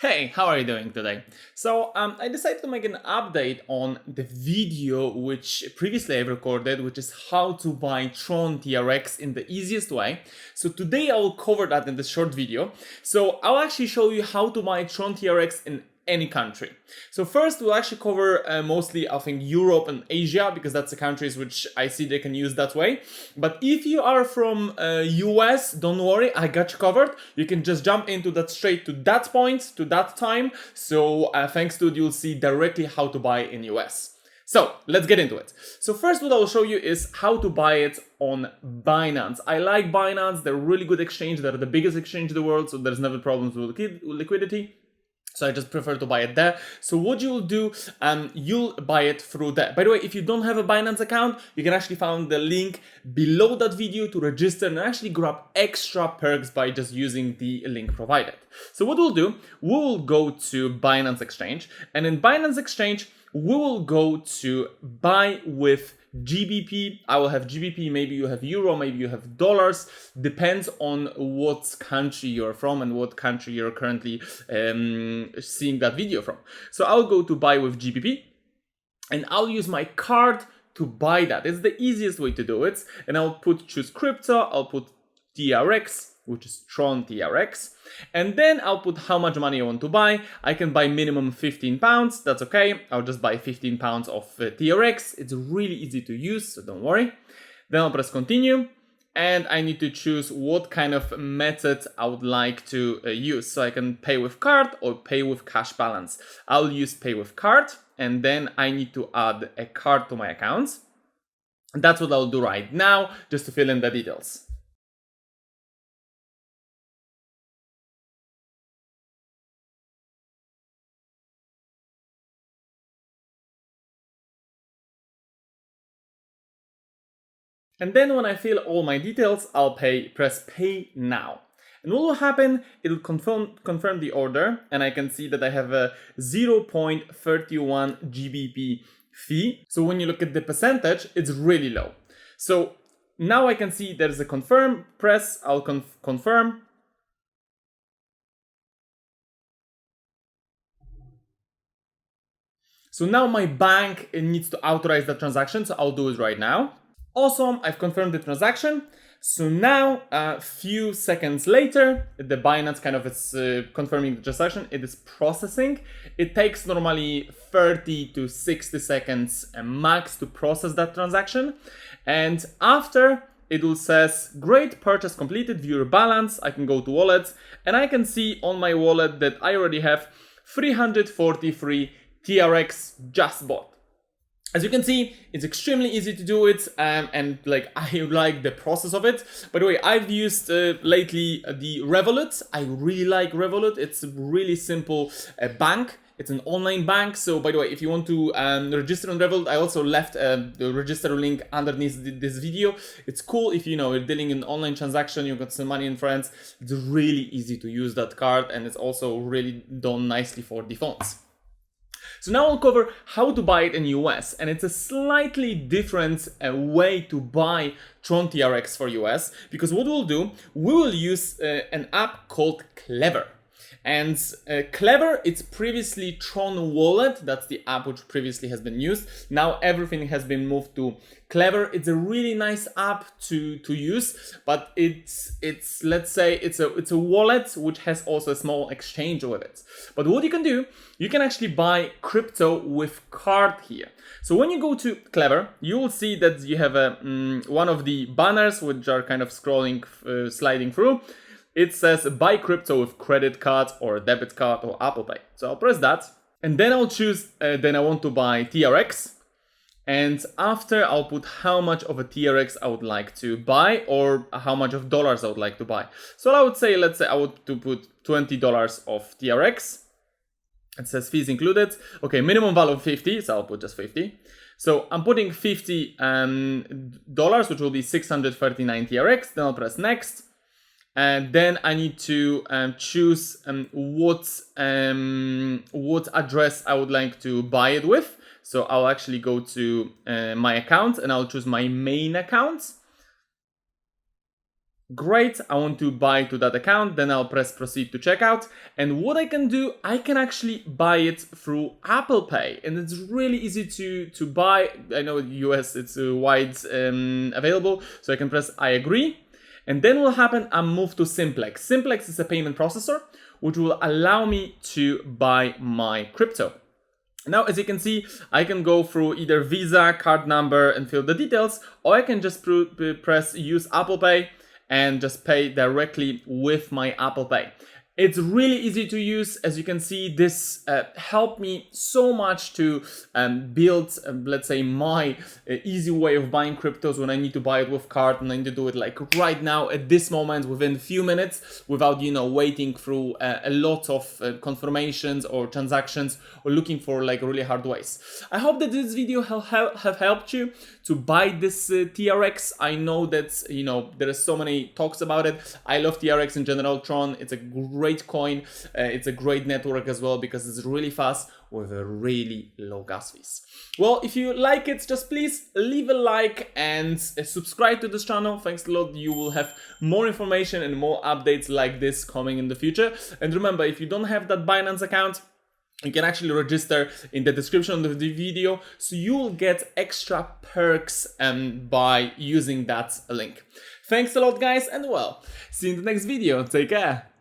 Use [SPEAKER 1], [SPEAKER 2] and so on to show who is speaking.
[SPEAKER 1] Hey, how are you doing today? I decided to make an update on the video which previously I recorded, which is how to buy Tron TRX in the easiest way. So today I will cover that in this short video. So I'll actually show you how to buy Tron TRX in any country. So first we'll actually cover mostly I think Europe and Asia, because that's the countries which I see they can use that way. But if you are from US, don't worry, I got you covered. You can just jump into that straight to that point, to that time. So thanks to it, you'll see directly how to buy in US. So let's get into it. So first what I'll show you is how to buy it on Binance. I like Binance, they're a really good exchange, they're the biggest exchange in the world, so there's never problems with liquidity. So I just prefer to buy it there. So what you'll do, you'll buy it through there. By the way, if you don't have a Binance account, you can actually find the link below that video to register and actually grab extra perks by just using the link provided. So what we'll do, we'll go to Binance Exchange, and in Binance Exchange, we will go to buy with GBP. I will have GBP, maybe you have Euro, maybe you have dollars. Depends on what country you're from and what country you're currently seeing that video from. So I'll go to buy with GBP and I'll use my card to buy that. It's the easiest way to do it. And I'll choose crypto, I'll put TRX, which is Tron TRX. And then I'll put how much money I want to buy. I can buy minimum £15, that's okay. I'll just buy £15 of TRX. It's really easy to use, so don't worry. Then I'll press continue. And I need to choose what kind of method I would like to use. So I can pay with card or pay with cash balance. I'll use pay with card, and then I need to add a card to my account. And that's what I'll do right now, just to fill in the details. And then when I fill all my details, I'll press pay now. And what will happen, it'll confirm the order, and I can see that I have a 0.31 GBP fee. So when you look at the percentage, it's really low. So now I can see there's a confirm, I'll confirm. So now my bank needs to authorize the transaction, so I'll do it right now. Awesome, I've confirmed the transaction. So now, a few seconds later, the Binance is confirming the transaction. It is processing. It takes normally 30 to 60 seconds max to process that transaction. And after, it will says, great, purchase completed, view your balance. I can go to wallets, and I can see on my wallet that I already have 343 TRX just bought. As you can see, it's extremely easy to do it, and I like the process of it. By the way, I've used lately the Revolut. I really like Revolut. It's a really simple bank. It's an online bank. So by the way, if you want to register on Revolut, I also left the register link underneath this video. It's cool if you're dealing in online transaction, you've got some money in France. It's really easy to use that card, and it's also really done nicely for the phones. So now I'll cover how to buy it in US, and it's a slightly different way to buy Tron TRX for US, because what we'll do, we will use an app called Klever. And Klever, it's previously Tron Wallet, that's the app which previously has been used. Now everything has been moved to Klever. It's a really nice app to use, but it's let's say it's a wallet which has also a small exchange with it. But what you can do, you can actually buy crypto with card here. So when you go to Klever, you will see that you have one of the banners which are kind of scrolling, sliding through. It says buy crypto with credit card or debit card or Apple Pay. So I'll press that, and then I'll choose, then I want to buy TRX. And after, I'll put how much of a TRX I would like to buy, or how much of dollars I would like to buy. So I would say, let's say I would to put $20 of TRX. It says fees included. Okay, minimum value of 50, so I'll put just 50. So I'm putting $50, which will be 639 TRX. Then I'll press next. And then I need to choose what address I would like to buy it with. So I'll actually go to my account, and I'll choose my main account. Great, I want to buy to that account, then I'll press proceed to checkout. And what I can do, I can actually buy it through Apple Pay. And it's really easy to buy. I know in the US it's wide available, so I can press I agree. And then what will happen, I move to Simplex. Simplex is a payment processor, which will allow me to buy my crypto. Now, as you can see, I can go through either Visa, card number, and fill the details, or I can just press use Apple Pay and just pay directly with my Apple Pay. It's really easy to use. As you can see, this helped me so much to build, let's say, my easy way of buying cryptos when I need to buy it with card, and I need to do it like right now at this moment within a few minutes without, waiting through a lot of confirmations or transactions or looking for like really hard ways. I hope that this video have helped you to buy this TRX. I know that, there are so many talks about it. I love TRX in general. Tron, it's a great coin. It's a great network as well because it's really fast with a really low gas fees. Well, if you like it, just please leave a like and subscribe to this channel. Thanks a lot. You will have more information and more updates like this coming in the future. And remember, if you don't have that Binance account, you can actually register in the description of the video, so you will get extra perks by using that link. Thanks a lot, guys, and well, see you in the next video. Take care.